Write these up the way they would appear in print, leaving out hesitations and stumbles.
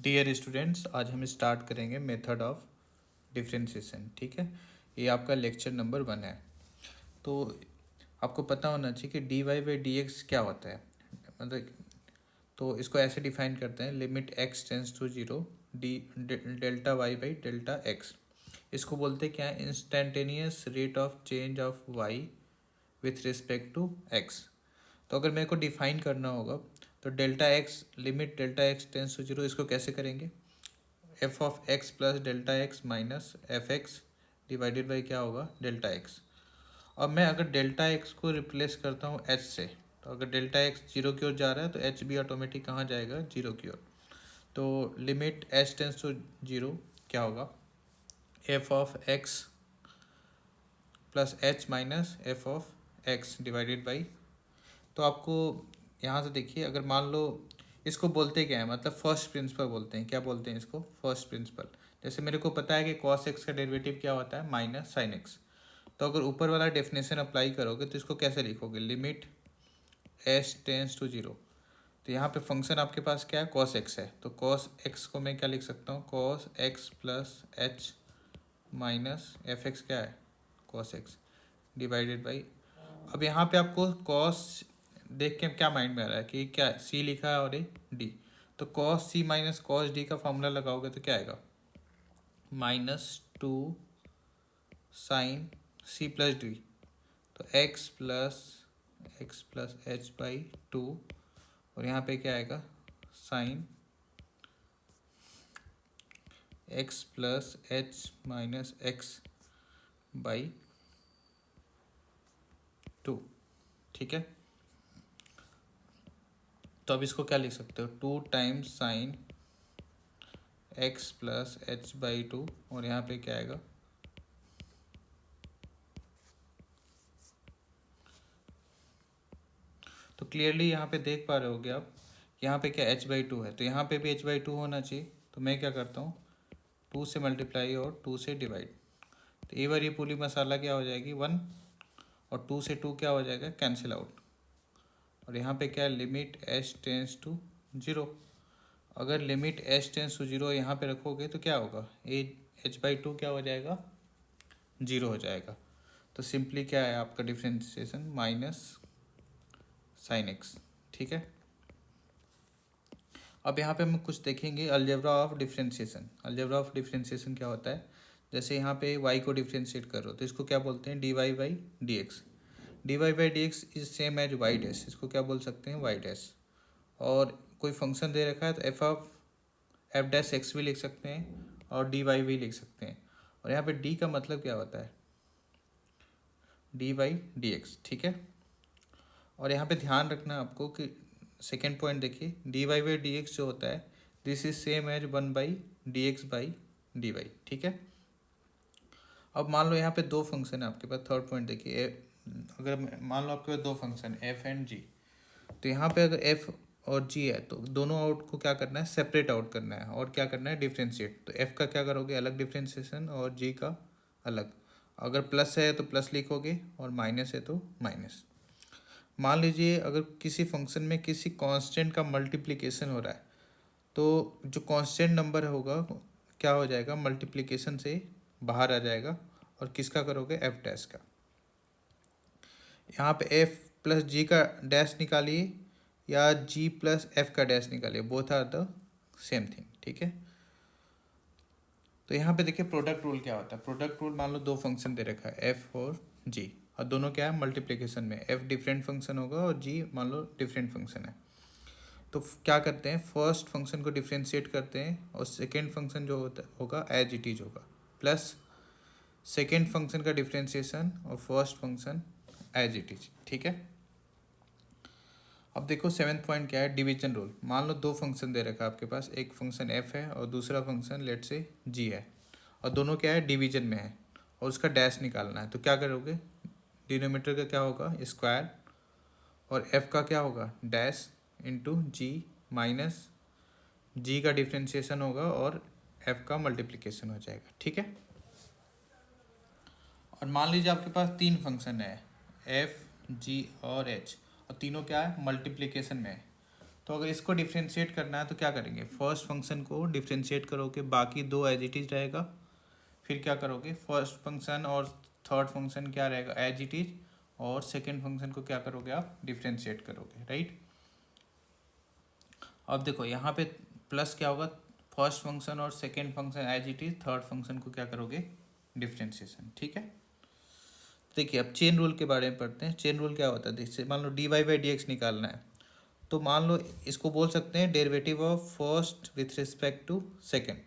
Dear students, आज हम start करेंगे मेथड ऑफ डिफरेंशिएशन। ठीक है, ये आपका लेक्चर नंबर 1 है। तो आपको पता होना चाहिए कि D Y by D X क्या होता है। मतलब तो इसको ऐसे डिफाइन करते हैं, limit X tends to zero D delta Y by delta X. इसको बोलते क्या है, instantaneous rate of change of Y with respect to X. तो अगर मेरे को डिफाइन करना होगा तो delta X, limit delta X tends to zero, इसको कैसे करेंगे, F of X plus delta X minus F X divided by क्या होगा, डेल्टा एक्स। और मैं अगर डेल्टा एक्स को रिप्लेस करता हूँ एच से, तो अगर डेल्टा एक्स जीरो की ओर जा रहा है तो एच भी ऑटोमेटिक कहाँ जाएगा, जीरो की ओर। तो limit H tends to zero क्या होगा, F of X plus H minus F of X divided by. तो आपको यहाँ से देखिए, अगर मान लो इसको बोलते क्या है, मतलब फर्स्ट प्रिंसिपल बोलते हैं। क्या बोलते हैं इसको, फर्स्ट प्रिंसिपल। जैसे मेरे को पता है कि कॉस एक्स का डेरिवेटिव क्या होता है, माइनस साइन एक्स। तो अगर ऊपर वाला डेफिनेशन अप्लाई करोगे तो इसको कैसे लिखोगे, limit S tends to zero. तो यहाँ पे फंक्शन आपके पास क्या है, कॉस एक्स है। तो कॉस एक्स को मैं क्या लिख सकता हूँ, cos x plus H minus F x क्या है, कॉस एक्स डिवाइडेड बाई। अब यहाँ पे आपको कॉस देख के क्या माइंड में आ रहा है कि क्या सी लिखा है और ये डी। तो कॉस सी माइनस कॉस डी का फॉर्मूला लगाओगे तो क्या आएगा, -2 साइन सी प्लस डी। तो x plus H by two, और यहाँ पे क्या आएगा, sine x plus H minus x by two. ठीक है, तो अब इसको क्या लिख सकते हो, 2 times sine x plus H by two, और यहाँ पे क्या आएगा, तो क्लियरली यहाँ पे देख पा रहे होगे आप, यहाँ पे क्या एच बाई टू है, तो यहाँ पे भी एच बाई टू होना चाहिए। तो मैं क्या करता हूँ, 2 से मल्टीप्लाई और 2 से डिवाइड। तो ये बार ये पूरी मसाला क्या हो जाएगी, 1, और 2 से 2 क्या हो जाएगा, कैंसिल आउट। और यहाँ पे क्या है, limit H tends to zero. अगर limit H tends to zero यहाँ पे रखोगे तो क्या होगा, ए एच बाई टू क्या हो जाएगा, जीरो हो जाएगा। तो सिंपली क्या है आपका डिफ्रेंशिएशन, माइनस साइन एक्स। ठीक है, अब यहाँ पे हम कुछ देखेंगे, algebra of differentiation. Algebra of differentiation क्या होता है, जैसे यहाँ पे y को डिफरेंशिएट करो तो इसको क्या बोलते हैं, D Y by D X. D Y by D X is same as Y dash, इसको क्या बोल सकते हैं, वाई डैश। और कोई फंक्शन दे रखा है तो एफ डैश एक्स भी लिख सकते हैं और डी वाई भी लिख सकते हैं। और यहाँ पे डी का मतलब क्या होता है, डी वाई डी एक्स। ठीक है, और यहाँ पे ध्यान रखना आपको कि सेकेंड पॉइंट देखिए, D Y by D X जो होता है, this is same as 1 by D X by D Y. ठीक है, अब मान लो यहाँ पे दो फंक्शन है आपके पास, थर्ड पॉइंट देखिए, अगर मान लो आपके पास दो फंक्शन एफ एंड जी, तो यहाँ पे अगर एफ और जी है तो दोनों आउट को क्या करना है, सेपरेट आउट करना है, और क्या करना है, डिफ्रेंशिएट। तो एफ का क्या करोगे, अलग डिफ्रेंशिएशन, और जी का अलग। अगर प्लस है तो प्लस लिखोगे और माइनस है तो माइनस। मान लीजिए अगर किसी फंक्शन में किसी कांस्टेंट का मल्टीप्लिकेशन हो रहा है, तो जो कांस्टेंट नंबर होगा क्या हो जाएगा, मल्टीप्लिकेशन से बाहर आ जाएगा, और किसका करोगे, एफ डैश का। यहाँ पे एफ प्लस जी का डैश निकालिए या जी प्लस एफ का डैश निकालिए, both are the same thing. ठीक है, तो यहाँ पे देखिए प्रोडक्ट रूल क्या होता है। प्रोडक्ट रूल, मान लो दो फंक्शन दे रखा है एफ और जी, और दोनों क्या है, मल्टीप्लिकेशन में। एफ डिफरेंट फंक्शन होगा और जी मान लो डिफरेंट फंक्शन है। तो क्या करते हैं, फर्स्ट फंक्शन को डिफ्रेंशिएट करते हैं, और सेकेंड फंक्शन जो होगा एज इट इज होगा, प्लस सेकेंड फंक्शन का डिफ्रेंशिएशन और first function as it is. ठीक है, अब देखो सेवेंथ पॉइंट क्या है, डिवीजन रूल। मान लो दो फंक्शन दे रखा है आपके पास, एक फंक्शन एफ है और दूसरा फंक्शन लेट से जी है, और दोनों क्या है, डिवीजन में है, और उसका डैश निकालना है। तो क्या करोगे, डिनोमीटर का क्या होगा, स्क्वायर, और एफ का क्या होगा, डैश इंटू जी माइनस जी का डिफ्रेंशिएशन होगा और एफ का मल्टीप्लिकेशन हो जाएगा। ठीक है, और मान लीजिए आपके पास तीन फंक्शन है, एफ जी और एच, और तीनों क्या है, मल्टीप्लिकेशन में है। तो अगर इसको डिफ्रेंशिएट करना है तो क्या करेंगे, फर्स्ट फंक्शन को डिफ्रेंशिएट करोगे, बाकी दो एज इट इज रहेगा। फिर क्या करोगे, फर्स्ट फंक्शन और थर्ड फंक्शन क्या रहेगा एज इट इज, और सेकेंड फंक्शन को क्या करोगे आप डिफ्रेंशिएट करोगे, राइट। अब देखो यहाँ पे प्लस क्या होगा, फर्स्ट फंक्शन और second function as it is, third function को क्या करोगे डिफ्रेंशिएशन, ठीक है। देखिए अब चेन रूल के बारे में पढ़ते हैं। चेन रूल क्या होता है, जैसे मान लो d Y by D x निकालना है, तो मान लो इसको बोल सकते हैं derivative of first with respect to second.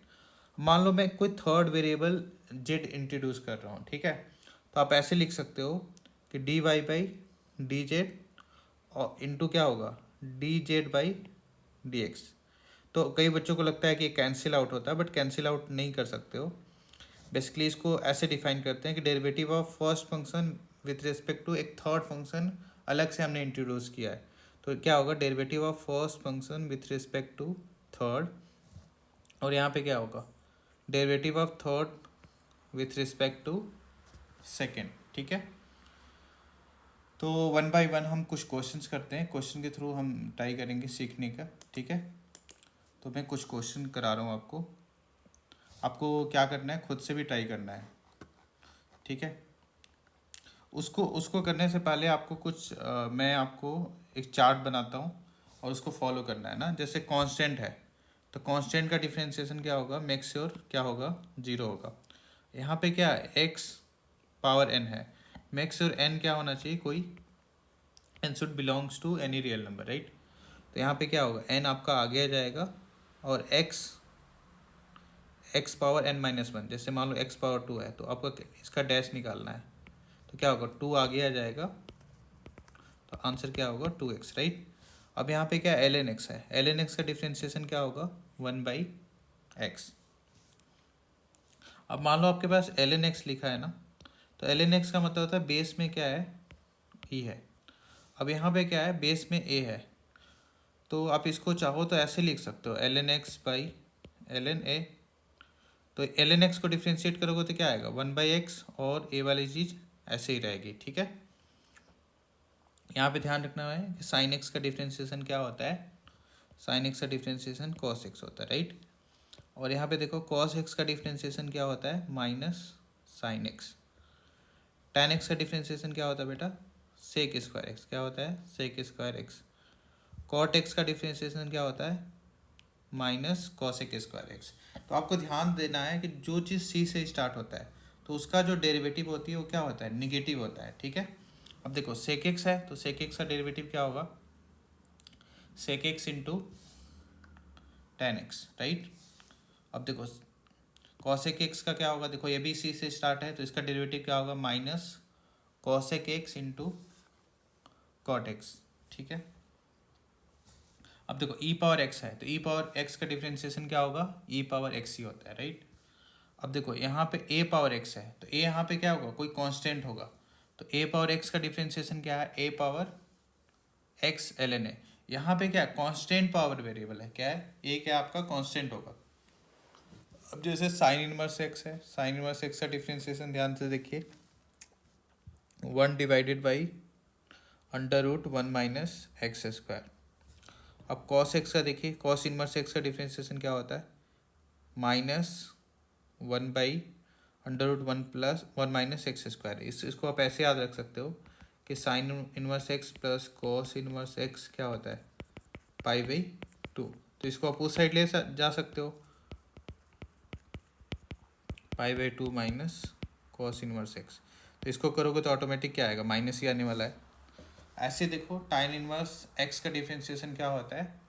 मान लो मैं कोई थर्ड वेरिएबल जेड इंट्रोड्यूस कर रहा हूँ, ठीक है। तो आप ऐसे लिख सकते हो कि D Y by D Z और इंटू क्या होगा D Z by D X. तो कई बच्चों को लगता है कि कैंसिल आउट होता है, बट कैंसिल आउट नहीं कर सकते हो। बेसिकली इसको ऐसे डिफाइन करते हैं कि derivative of first function with respect to एक थर्ड फंक्शन अलग से हमने इंट्रोड्यूस किया है, तो क्या होगा derivative of first function with respect to third, और यहाँ पे क्या होगा derivative of third with respect to second, ठीक है। तो वन बाय वन हम कुछ क्वेश्चंस करते हैं, क्वेश्चन के थ्रू हम ट्राई करेंगे सीखने का, ठीक है। तो मैं कुछ क्वेश्चन करा रहा हूँ आपको, आपको क्या करना है खुद से भी ट्राई करना है, ठीक है। उसको उसको करने से पहले आपको कुछ मैं आपको एक चार्ट बनाता हूँ और उसको फॉलो करना है ना। जैसे कांस्टेंट है तो कांस्टेंट का डिफरेंशिएशन क्या होगा, मेक श्योर क्या होगा जीरो होगा। यहाँ पे क्या है एक्स पावर एन है, मेक श्योर एन क्या होना चाहिए, कोई N should belongs to any real number, right. तो यहाँ पे क्या होगा एन आपका आगे आ जाएगा और X power N minus one, जैसे मान लो एक्स पावर टू है तो आपको इसका डैश निकालना है, तो क्या होगा टू आगे आ जाएगा, तो आंसर क्या होगा टू एक्स, राइट। अब यहाँ पे क्या एल एन एक्स है, एल एन एक्स का डिफ्रेंशिएशन क्या होगा वन बाई एक्स। अब मान लो आपके पास एल एन एक्स लिखा है ना, तो एल एन एक्स का मतलब होता है बेस में क्या है ई है। अब यहाँ पे क्या है बेस में ए है, तो आप इसको चाहो तो ऐसे लिख सकते हो L N X by L N A. तो एल एन एक्स को डिफ्रेंशिएट करोगे तो क्या आएगा वन बाई एक्स, और ए वाली चीज़ ऐसे ही रहेगी, ठीक है। यहाँ पे ध्यान रखना है कि साइन एक्स का डिफ्रेंशिएशन क्या होता है, साइन एक्स का डिफ्रेंशिएशन कॉस एक्स होता है, राइट। और यहाँ पे देखो कॉस एक्स का डिफ्रेंशिएशन क्या होता है minus sine x. Ten x का डिफ्रेंशिएशन क्या होता है बेटा सेक स्क्वायर एक्स, क्या होता है sec square X. Cot X का डिफ्रेंशिएशन क्या होता है माइनस कॉसेक स्क्वायर एक्स। तो आपको ध्यान देना है कि जो चीज़ सी से स्टार्ट होता है तो उसका जो डेरिवेटिव होती है वो क्या होता है निगेटिव होता है, ठीक है। अब देखो सेक एक्स है तो सेक एक्स का डेरिवेटिव क्या होगा sec X into tan X, right. अब देखो कॉसेक एक्स का क्या होगा, देखो ये भी सी से स्टार्ट है तो इसका डेरिवेटिव क्या होगा minus cosec X into cot X, ठीक है। अब देखो ई पावर एक्स है तो ई पावर एक्स का डिफ्रेंशिएशन क्या होगा ई पावर एक्स ही होता है, राइट। अब देखो यहाँ पे ए पावर एक्स है तो ए यहाँ पे क्या होगा कोई कांस्टेंट होगा, तो ए पावर एक्स का डिफ्रेंशिएशन क्या है a power x l N a. यहाँ पे क्या कांस्टेंट पावर वेरिएबल है, क्या है ए क्या आपका कांस्टेंट होगा। अब जैसे साइन इनवर्स एक्स है, साइन इनवर्स एक्स का डिफ्रेंशिएशन ध्यान से देखिए one divided by under root one minus X square. अब कॉस एक्स का देखिए कॉस इनवर्स एक्स का डिफ्रेंशिएशन क्या होता है minus one by under root one plus one minus X square. इसको आप ऐसे याद रख सकते हो कि sine inverse X plus cos inverse X क्या होता है पाई बाई टू। तो इसको आप उस साइड ले जा सकते हो pi by two minus cos inverse x. तो इसको करोगे तो ऑटोमेटिक क्या आएगा माइनस ही आने वाला है। ऐसे देखो टाइन इनवर्स एक्स का डिफ्रेंशिएशन क्या होता है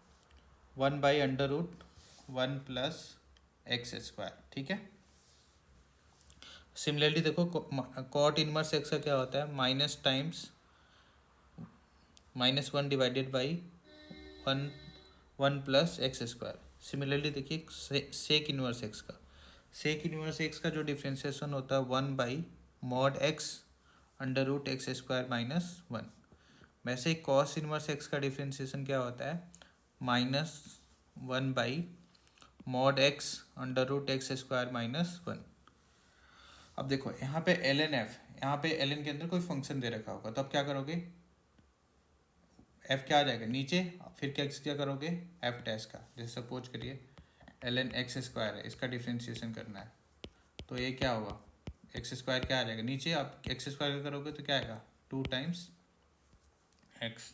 one by under root one plus x square, ठीक है। सिमिलरली देखो कॉट इनवर्स एक्स का क्या होता है minus times minus one divided by one one plus x square. Similarly देखिए सेक इनवर्स एक्स का, सेक इनवर्स एक्स का जो डिफ्रेंशिएशन होता है one by mod X under root x square minus one. वैसे कॉस इनवर्स एक्स का differentiation क्या होता है minus one by mod X under root x square minus one. अब देखो यहाँ पे एल एन एफ, यहाँ पे एल एन के अंदर कोई फंक्शन दे रखा होगा तो अब क्या करोगे एफ क्या आ जाएगा नीचे, फिर क्या करोगे एफ डैश का, जैसे सपोज करिए ln एक्स स्क्वायर है, इसका डिफ्रेंशिएशन करना है, तो ये क्या होगा एक्स स्क्वायर क्या आ जाएगा नीचे, आप एक्स स्क्वायर का करोगे तो क्या आएगा 2 टाइम्स एक्स।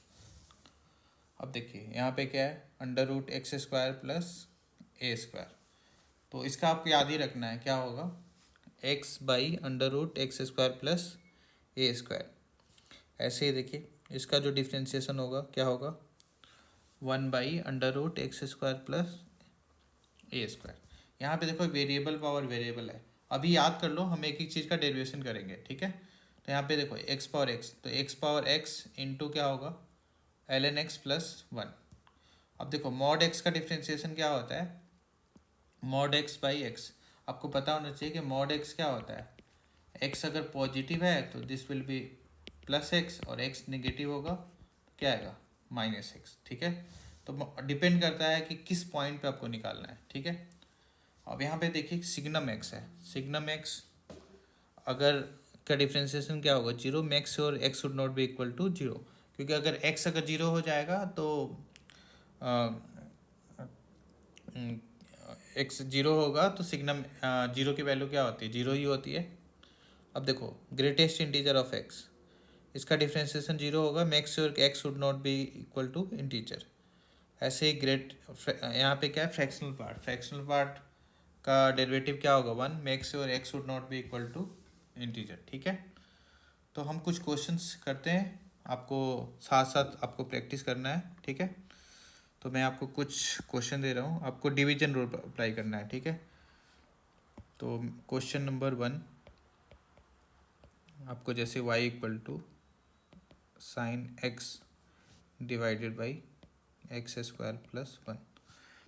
अब देखिए यहाँ पे क्या है under root x square plus ए स्क्वायर, तो इसका आपको याद ही रखना है क्या होगा x by under root x square plus A square. ऐसे ही देखिए इसका जो डिफ्रेंशिएशन होगा क्या होगा 1 by under root x square plus A square. यहाँ पे देखो वेरिएबल पावर वेरिएबल है, अभी याद कर लो हम एक एक चीज़ का डेरिवेशन करेंगे, ठीक है। तो यहाँ पे देखो एक्स पावर एक्स, तो एक्स पावर एक्स इंटू क्या होगा ln एक्स प्लस 1। अब देखो मॉड एक्स का डिफ्रेंशिएशन क्या होता है मॉड एक्स बाई एक्स, आपको पता होना चाहिए कि मॉड एक्स क्या होता है, एक्स अगर पॉजिटिव है तो this will be plus x, और एक्स नेगेटिव होगा तो क्या आएगा माइनस एक्स, ठीक है। तो डिपेंड करता है कि किस पॉइंट पे आपको निकालना है, ठीक है। अब यहाँ पे देखिए सिग्नम एक्स है, सिग्नम एक्स अगर का डिफ्रेंशिएशन क्या होगा जीरो, मैक्स और X should not be equal to zero, क्योंकि अगर एक्स अगर जीरो हो जाएगा तो एक्स जीरो होगा तो सिग्नम जीरो की वैल्यू क्या होती है जीरो ही होती है। अब देखो ग्रेटेस्ट इंटीजर ऑफ एक्स, इसका डिफ्रेंशिएशन जीरो होगा, मैक्स और X should not be equal to integer. ऐसे ही यहाँ पे क्या है फ्रैक्शनल पार्ट का डेरिवेटिव क्या होगा 1, मैक्स और X should not be equal to integer, ठीक है। तो हम कुछ क्वेश्चंस करते हैं, आपको साथ साथ आपको प्रैक्टिस करना है, ठीक है। तो मैं आपको कुछ क्वेश्चन दे रहा हूँ, आपको डिवीजन रूल अप्लाई करना है, ठीक है। तो क्वेश्चन नंबर 1 आपको जैसे y equal to sine X divided by X square plus 1,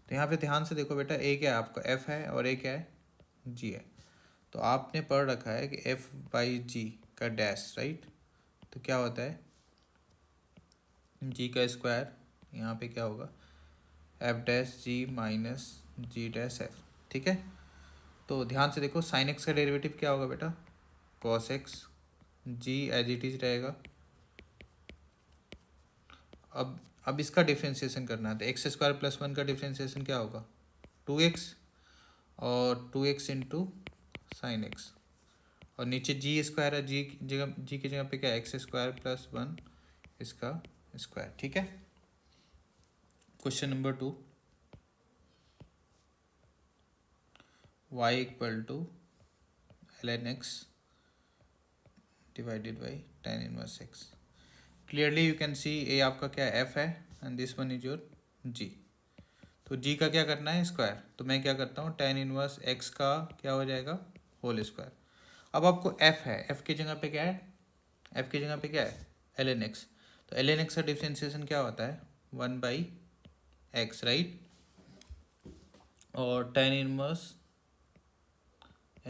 तो यहाँ पे ध्यान से देखो बेटा ए क्या है आपका f है और ए क्या है g है, तो आपने पढ़ रखा है कि f बाई जी का डैश, राइट। तो क्या होता है g का स्क्वायर, यहाँ पे क्या होगा f डैश जी माइनस जी डैश f, ठीक है। तो ध्यान से देखो साइन एक्स का डेरिवेटिव क्या होगा बेटा cos X, G as it is रहेगा। अब इसका डिफ्रेंशिएशन करना है, तो एक्स स्क्वायर प्लस 1 का डिफ्रेंशिएशन क्या होगा 2x, और 2x इंटू साइन एक्स, और नीचे जी स्क्वायर है, जी की जगह पे क्या है एक्स स्क्वायर प्लस 1 इसका स्क्वायर, ठीक है। Question number 2 y equal to ln x divided by tan inverse x। Clearly you can see a आपका क्या है f है and this one is your g, तो g का क्या करना है स्क्वायर, तो मैं क्या करता हूँ tan इनवर्स x का क्या हो जाएगा होल स्क्वायर। अब आपको f है, f की जगह पे क्या है f की जगह पे क्या है ln x, तो ln x का डिफ्रेंशिएशन क्या होता है 1 बाई एक्स, राइट, और tan inverse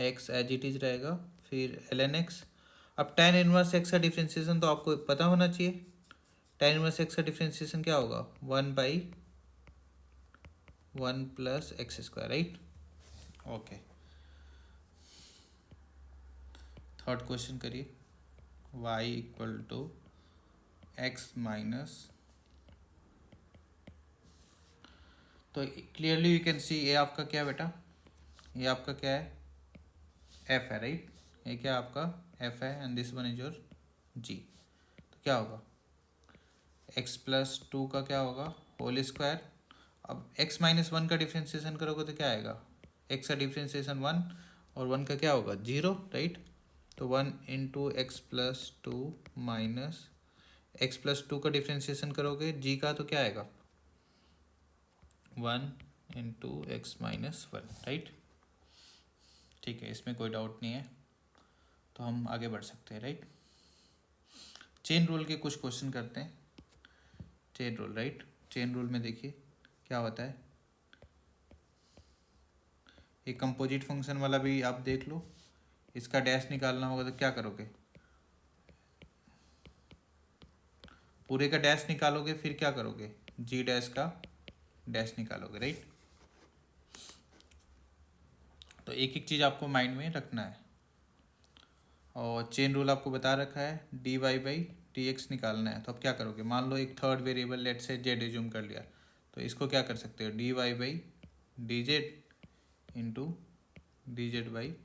x as it is रहेगा, फिर ln x। अब tan इनवर्स x का डिफ्रेंशिएशन तो आपको पता होना चाहिए, tan इनवर्स x का डिफ्रेंशिएशन क्या होगा 1 by 1 plus x square, right. Okay, third question करिए y equal to X minus, तो क्लियरली यू कैन सी ये आपका क्या बेटा ये आपका क्या है f है, राइट, ये क्या आपका f है and this one is your g, तो क्या होगा x प्लस 2 का क्या होगा होल स्क्वायर। अब x माइनस 1 का डिफ्रेंशिएशन करोगे तो क्या आएगा x का डिफ्रेंशिएशन 1 और 1 का क्या होगा 0, राइट। तो 1 into x plus 2 minus x plus 2 का डिफ्रेंशिएशन करोगे g का तो क्या आएगा 1 इंटू एक्स माइनस 1, राइट। ठीक है, इसमें कोई डाउट नहीं है, तो हम आगे बढ़ सकते हैं, राइट। चेन रूल के कुछ क्वेश्चन करते हैं, chain rule, right. Chain rule में देखिए क्या होता है, एक कंपोजिट फंक्शन वाला भी आप देख लो, इसका डैश निकालना होगा तो क्या करोगे पूरे का डैश निकालोगे, फिर क्या करोगे जी डैश का डैश निकालोगे, राइट। तो एक एक चीज़ आपको माइंड में रखना है, और चेन रूल आपको बता रखा है dy बाई dx निकालना है, तो अब क्या करोगे, मान लो एक थर्ड वेरिएबल लेट से जेड एज्यूम कर लिया, तो इसको क्या कर सकते हो, dy by D Z into D Z by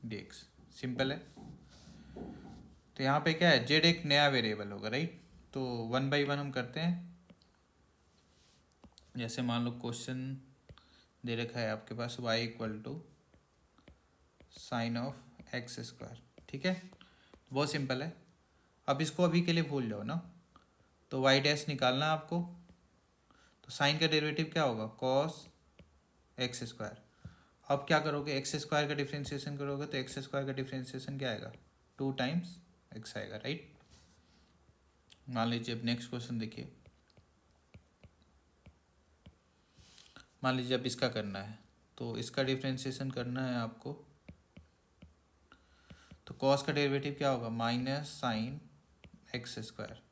D x. Simple है। तो यहाँ पे क्या है, जेड एक नया वेरिएबल होगा, राइट। तो 1/1 हम करते हैं। जैसे मान लो क्वेश्चन दे रखा है आपके पास y equal to sine of X square, ठीक है, बहुत सिंपल है। अब इसको अभी के लिए भूल जाओ ना, तो y डैश निकालना है आपको। तो साइन का डेरिवेटिव क्या होगा, कॉस एक्स स्क्वायर। अब क्या करोगे, एक्स स्क्वायर का डिफ्रेंशिएशन करोगे तो एक्स स्क्वायर का डिफ्रेंशिएशन क्या आएगा, 2 टाइम्स एक्स आएगा, राइट। मान लीजिए अब नेक्स्ट क्वेश्चन देखिए। मान लीजिए अब इसका करना है, तो इसका डिफ्रेंशिएशन करना है आपको। तो कॉस का डेरिवेटिव क्या होगा, माइनस साइन एक्स स्क्वायर।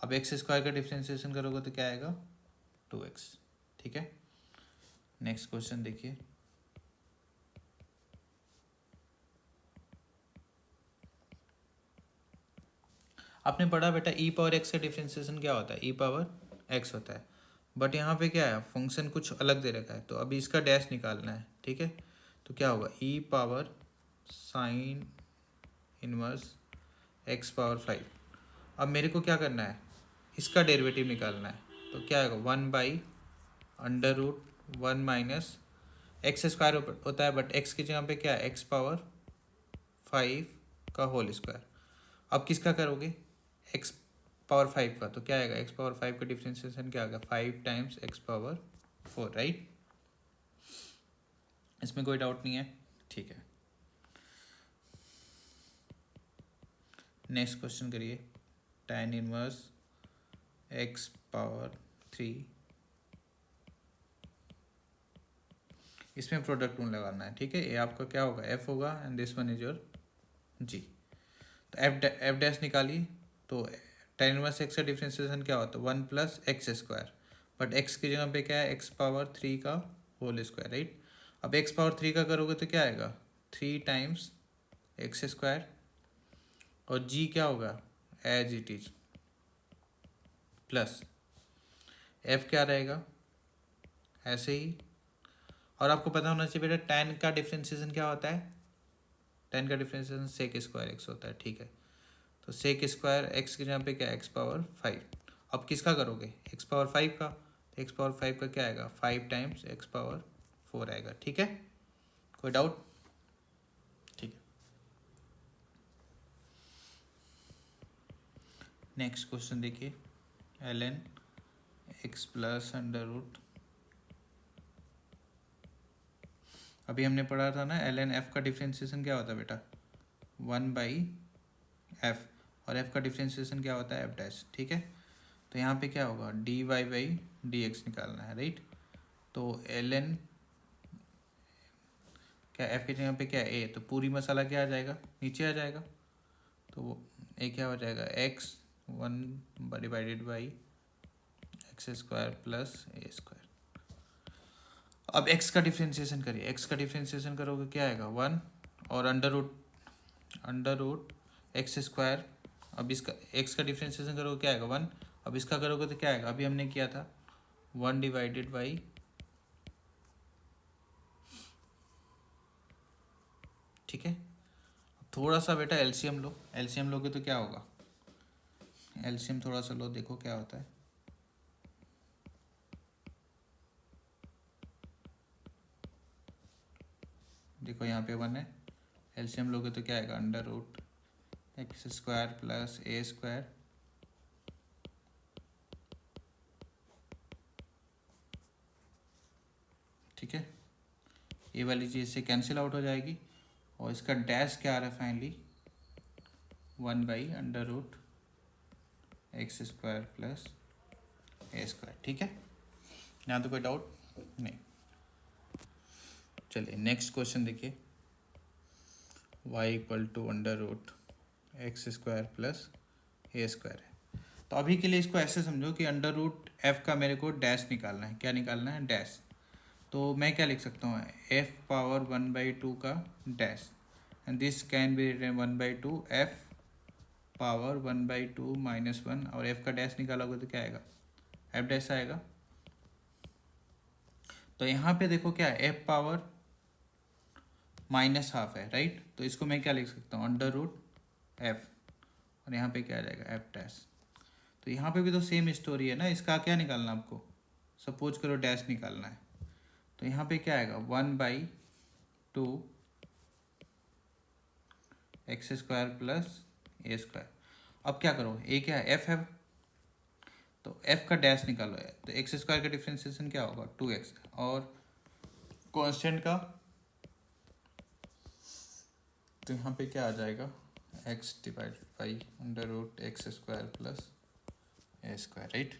अब एक्स स्क्वायर का डिफ्रेंशिएशन करोगे तो क्या आएगा, 2x, ठीक है। नेक्स्ट क्वेश्चन देखिए। आपने पढ़ा बेटा ई पावर एक्स का डिफ्रेंशिएशन क्या होता है, ई पावर एक्स होता है। बट यहाँ पे क्या है, फंक्शन कुछ अलग दे रखा है, तो अभी इसका डैश निकालना है, ठीक है। तो क्या होगा, e power sine inverse x power 5। अब मेरे को क्या करना है, इसका डेरिवेटिव निकालना है। तो क्या आएगा, 1/√1 माइनस एक्स स्क्वायर होता है, बट एक्स की जगह पे क्या है, एक्स पावर 5 का होल स्क्वायर। अब किसका करोगे, एक्स पावर 5 का, तो क्या आएगा, एक्स पावर 5 का डिफ्रेंशिएशन क्या आएगा, 5 टाइम्स एक्स पावर 4, राइट। इसमें कोई डाउट नहीं है, ठीक है। नेक्स्ट क्वेश्चन करिए। tan इनवर्स एक्स पावर 3, इसमें प्रोडक्ट रूल लगाना है, ठीक है। ये आपका क्या होगा, एफ होगा and this one is your g. तो एफ डैश निकालिए। तो tan इनवर्स एक्स का डिफ्रेंशिएशन क्या होता है, 1 plus x square, but x की जगह पे क्या है, एक्स पावर 3 का होल स्क्वायर, राइट। अब एक्स पावर 3 का करोगे तो क्या आएगा, 3 टाइम्स एक्स स्क्वायर, और जी क्या होगा, as it is, plus F क्या रहेगा, ऐसे ही। और आपको पता होना चाहिए बेटा tan का डिफ्रेंशिएशन क्या होता है, tan का डिफ्रेंशिएशन सेक स्क्वायर एक्स होता है, ठीक है। तो सेक स्क्वायर एक्स की जगह पे क्या है, एक्स पावर 5। अब किसका करोगे, एक्स पावर 5 का, तो एक्स पावर 5 का क्या आएगा, 5 टाइम्स एक्स पावर 4 आएगा, ठीक है। कोई डाउट, ठीक है। नेक्स्ट क्वेश्चन देखिए। ln x plus under root, अभी हमने पढ़ा था ना ln f का डिफ्रेंशिएशन क्या होता है बेटा, 1/f, और f का डिफ्रेंशिएशन क्या होता है, f डैश, ठीक है। तो यहाँ पे क्या होगा, dy बाई dx निकालना है, राइट। तो ln क्या, f की जगह पे क्या है, a, तो पूरी मसाला क्या आ जाएगा, नीचे आ जाएगा। तो a क्या हो जाएगा, x1 divided by X square plus A square. अब x का डिफ्रेंशिएशन करिए, x का डिफ्रेंशिएशन करोगे क्या आएगा, 1, और अंडर रूट एक्स स्क्वायर। अब इसका x का डिफ्रेंशिएशन करोगे क्या आएगा, 1। अब इसका करोगे तो क्या आएगा, अभी हमने किया था 1 डिवाइडेड बाई, ठीक है। थोड़ा सा बेटा एलसीएम लो, एलसीएम लोगे तो क्या होगा, एलसीएम थोड़ा सा लो, देखो क्या होता है। देखो यहाँ पे 1 है, एलसीएम लोगे तो क्या आएगा, under root x square plus ए स्क्वायर, ठीक है। ये वाली चीज़ से कैंसिल आउट हो जाएगी, और इसका डैश क्या आ रहा है फाइनली, 1/√x स्क्वायर प्लस ए स्क्वायर, ठीक है। यहाँ तो कोई डाउट नहीं। चलिए नेक्स्ट क्वेश्चन देखिए। y equal to under root x square plus A square है। तो अभी के लिए इसको ऐसे समझो कि अंडर रूट का मेरे को डैश निकालना है, क्या निकालना है, डैश। तो मैं क्या लिख सकता हूँ, f पावर 1/2 का dash, and this can be written 1/2 f power 1/2 -1 और एफ का डैश निकालोगे तो क्या आएगा, एफ डैश आएगा। तो यहाँ पे देखो क्या है, एफ पावर -12 है, राइट। तो इसको मैं क्या लिख सकता हूँ, √f, और यहाँ पे क्या आ जाएगा, एफ डैश। तो यहाँ पे भी तो सेम स्टोरी है ना, इसका क्या निकालना आपको, सपोज करो डैश निकालना है। तो यहाँ पे क्या आएगा, 1/2 x² प्लस a²। अब क्या करो, ए क्या है, एफ है, तो एफ का डैश निकालो है, तो x² का डिफ्रेंसिएशन क्या होगा, 2x, और कांस्टेंट का, तो यहाँ पे क्या आ जाएगा, x divided by √x² plus a², right.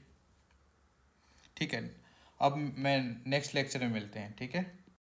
ठीक है, अब मैं नेक्स्ट लेक्चर में मिलते हैं, ठीक है।